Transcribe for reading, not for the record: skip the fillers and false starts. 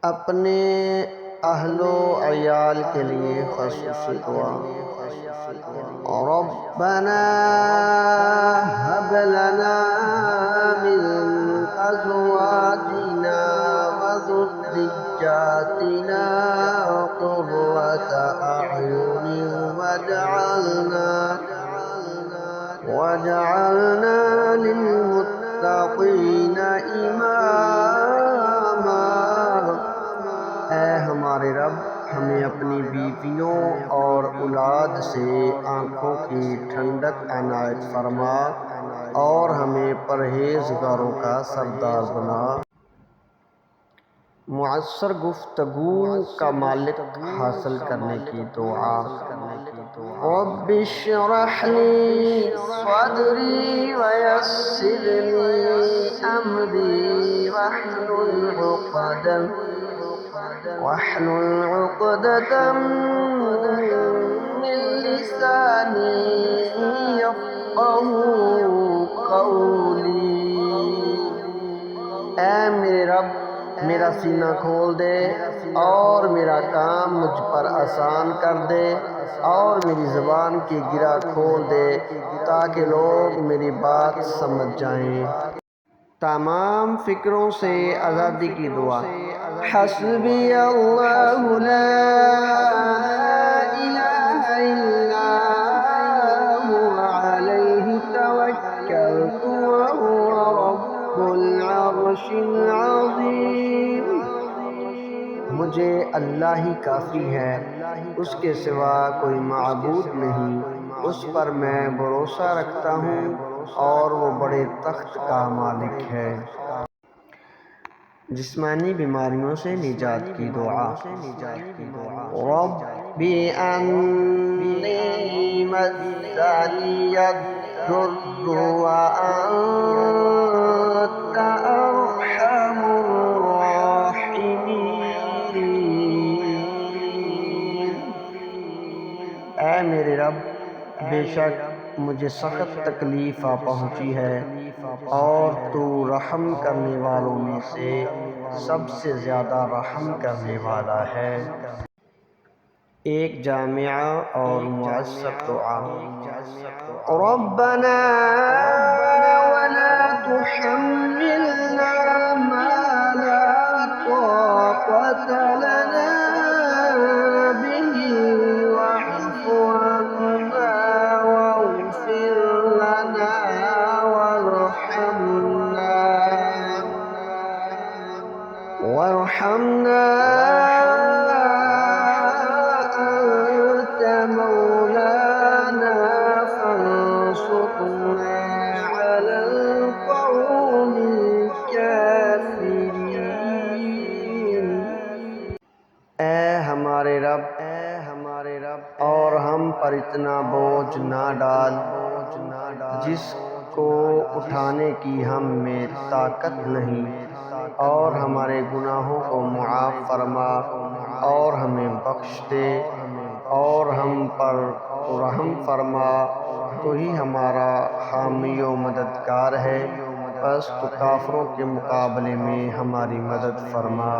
اپنے اہل و عیال کے لیے خصوصی دعا۔ ربنا هب لنا من ازواجنا وذرياتنا قرة اعين واجعلنا للمتقین اماما۔ اے ہمارے رب، ہمیں اپنی بیویوں اور اولاد سے آنکھوں کی ٹھنڈک عنایت فرما اور ہمیں پرہیزگاروں کا سردار بنا۔ مؤثر گفتگو کا مالک حاصل کرنے کی دعا۔ رب اشرح لی صدری ویسر لی امری واحلل عقدۃ من لسانی یفقہوا قولی۔ اے میرے رب، میرا سینہ کھول دے اور میرا کام مجھ پر آسان کر دے اور میری زبان کی گرہ کھول دے تاکہ لوگ میری بات سمجھ جائیں۔ تمام فکروں سے آزادی کی دعا۔ حسبی اللہ لا الہ الا هو علیہ توکلت وهو رب العرش العظیم۔ مجھے اللہ ہی کافی ہے، اس کے سوا کوئی معبود نہیں، اس پر میں بھروسہ رکھتا ہوں اور وہ بڑے تخت کا مالک ہے۔ جسمانی بیماریوں سے نجات کی دعا۔ رب انی مسنی الضر وانت ارحم الراحمین۔ اے میرے رب، بے شک مجھے سخت تکلیف آ پہنچی ہے اور تو رحم کرنے والوں میں سے سب سے زیادہ رحم کرنے والا ہے۔ ایک جامعہ اور مؤثر دعا۔ ربنا ولا تحملنا ما لا طاقة لنا به واعف عنا واغفر لنا وارحمنا أنت مولانا فانصرنا على القوم الكافرين۔ اے ہمارے رب، اور ہم پر اتنا بوجھ نہ ڈال جس کو اٹھانے کی ہم میں طاقت نہیں، اور ہمارے گناہوں کو معاف فرما اور ہمیں بخش دے اور ہم پر رحم فرما۔ تو ہی ہمارا حامی و مددگار ہے، بس تو کافروں کے مقابلے میں ہماری مدد فرما۔